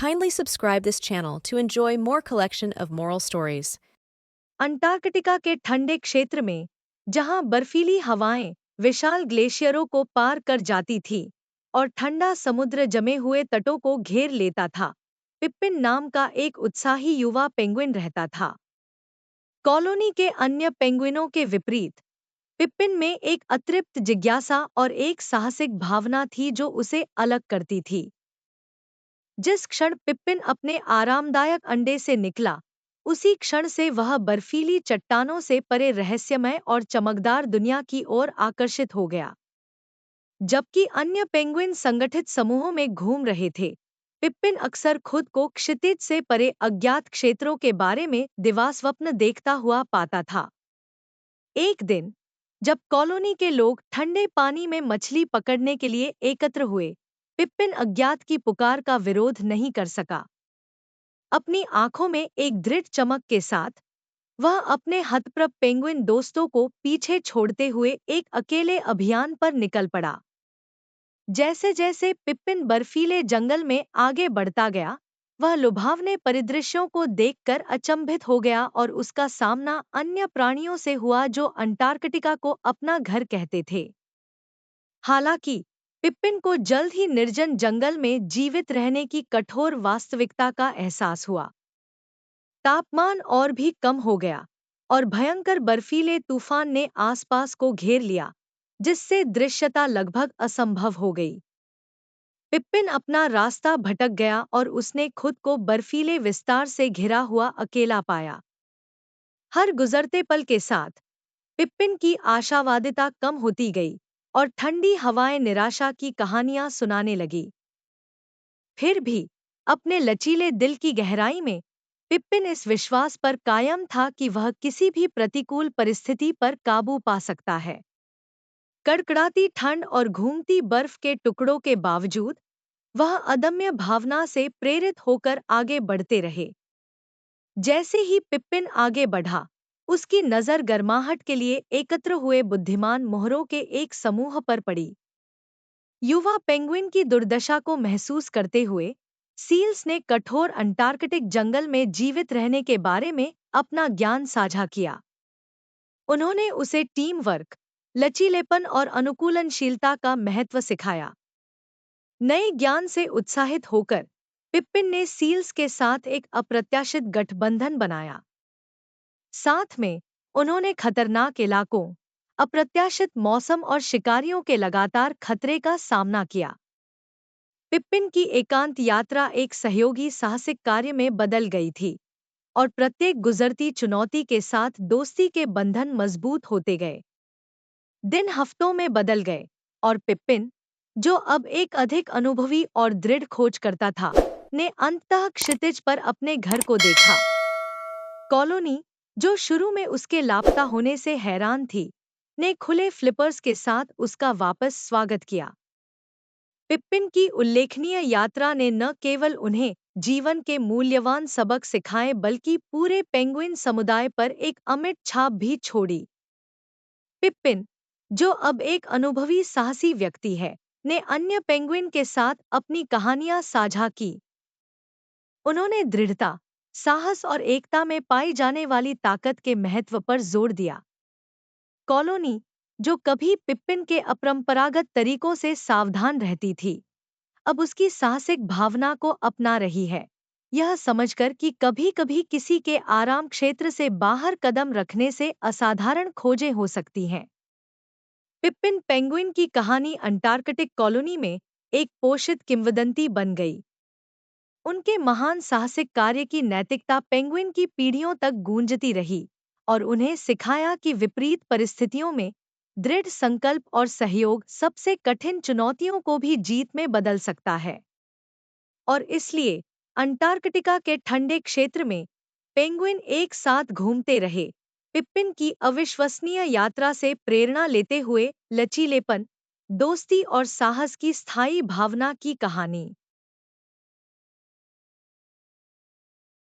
Kindly subscribe this channel to enjoy more collection of moral stories. Antarctica के ठंडे क्षेत्र में, जहां बर्फीली हवाएं विशाल ग्लेशियरों को पार कर जाती थी और ठंडा समुद्र जमे हुए तटों को घेर लेता था, पिप्पिन नाम का एक उत्साही युवा पेंगुइन रहता था। कॉलोनी के अन्य पेंगुइनों के विपरीत, पिप्पिन में एक अतृप्त जिज्ञासा और एक साहसिक भावना थी जो उसे अलग करती थी। जिस क्षण पिप्पिन अपने आरामदायक अंडे से निकला, उसी क्षण से वह बर्फीली चट्टानों से परे रहस्यमय और चमकदार दुनिया की ओर आकर्षित हो गया। जबकि अन्य पेंगुइन संगठित समूहों में घूम रहे थे, पिप्पिन अक्सर खुद को क्षितिज से परे अज्ञात क्षेत्रों के बारे में दिवास्वप्न देखता हुआ पाता था। एक दिन, जब कॉलोनी के लोग ठंडे पानी में मछली पकड़ने के लिए एकत्र हुए, पिप्पिन अज्ञात की पुकार का विरोध नहीं कर सका। अपनी आंखों में एक दृढ़ चमक के साथ, वह अपने हतप्रभ पेंगुइन दोस्तों को पीछे छोड़ते हुए एक अकेले अभियान पर निकल पड़ा। जैसे-जैसे पिप्पिन बर्फीले जंगल में आगे बढ़ता गया, वह लुभावने परिदृश्यों को देखकर अचंभित हो गया और उसका सामना अन्य प्राणियों से हुआ जो अंटार्कटिका को अपना घर कहते थे। हालांकि पिप्पिन को जल्द ही निर्जन जंगल में जीवित रहने की कठोर वास्तविकता का एहसास हुआ। तापमान और भी कम हो गया और भयंकर बर्फीले तूफान ने आसपास को घेर लिया, जिससे दृश्यता लगभग असंभव हो गई। पिप्पिन अपना रास्ता भटक गया और उसने खुद को बर्फीले विस्तार से घिरा हुआ अकेला पाया। हर गुजरते पल के साथ पिप्पिन की आशावादिता कम होती गई और ठंडी हवाएं निराशा की कहानियां सुनाने लगी। फिर भी अपने लचीले दिल की गहराई में पिप्पिन इस विश्वास पर कायम था कि वह किसी भी प्रतिकूल परिस्थिति पर काबू पा सकता है। कड़कड़ाती ठंड और घूमती बर्फ के टुकड़ों के बावजूद वह अदम्य भावना से प्रेरित होकर आगे बढ़ते रहे। जैसे ही पिप्पिन आगे बढ़ा, उसकी नज़र गर्माहट के लिए एकत्र हुए बुद्धिमान मोहरों के एक समूह पर पड़ी। युवा पेंगुइन की दुर्दशा को महसूस करते हुए, सील्स ने कठोर अंटार्कटिक जंगल में जीवित रहने के बारे में अपना ज्ञान साझा किया। उन्होंने उसे टीम वर्क, लचीलेपन और अनुकूलनशीलता का महत्व सिखाया। नए ज्ञान से उत्साहित होकर पिप्पिन ने सील्स के साथ एक अप्रत्याशित गठबंधन बनाया। साथ में उन्होंने खतरनाक इलाकों, अप्रत्याशित मौसम और शिकारियों के लगातार खतरे का सामना किया। पिप्पिन की एकांत यात्रा एक सहयोगी साहसिक कार्य में बदल गई थी और प्रत्येक गुजरती चुनौती के साथ दोस्ती के बंधन मजबूत होते गए। दिन हफ्तों में बदल गए और पिप्पिन, जो अब एक अधिक अनुभवी और दृढ़ खोज करता था, ने अंततः क्षितिज पर अपने घर को देखा। कॉलोनी, जो शुरू में उसके लापता होने से हैरान थी, ने खुले फ्लिपर्स के साथ उसका वापस स्वागत किया। पिप्पिन की उल्लेखनीय यात्रा ने न केवल उन्हें जीवन के मूल्यवान सबक सिखाए बल्कि पूरे पेंगुइन समुदाय पर एक अमिट छाप भी छोड़ी। पिप्पिन, जो अब एक अनुभवी साहसी व्यक्ति है, ने अन्य पेंगुइन के साथ अपनी कहानियां साझा की। उन्होंने दृढ़ता, साहस और एकता में पाई जाने वाली ताकत के महत्व पर जोर दिया। कॉलोनी, जो कभी पिप्पिन के अपरंपरागत तरीकों से सावधान रहती थी, अब उसकी साहसिक भावना को अपना रही है, यह समझकर कि कभी-कभी किसी के आराम क्षेत्र से बाहर कदम रखने से असाधारण खोजें हो सकती हैं। पिप्पिन पेंगुइन की कहानी अंटार्कटिक कॉलोनी में एक पोषित किंवदंती बन गई। उनके महान साहसिक कार्य की नैतिकता पेंगुइन की पीढ़ियों तक गूंजती रही और उन्हें सिखाया कि विपरीत परिस्थितियों में दृढ़ संकल्प और सहयोग सबसे कठिन चुनौतियों को भी जीत में बदल सकता है। और इसलिए अंटार्कटिका के ठंडे क्षेत्र में पेंगुइन एक साथ घूमते रहे, पिप्पिन की अविश्वसनीय यात्रा से प्रेरणा लेते हुए लचीलेपन, दोस्ती और साहस की स्थायी भावना की कहानी।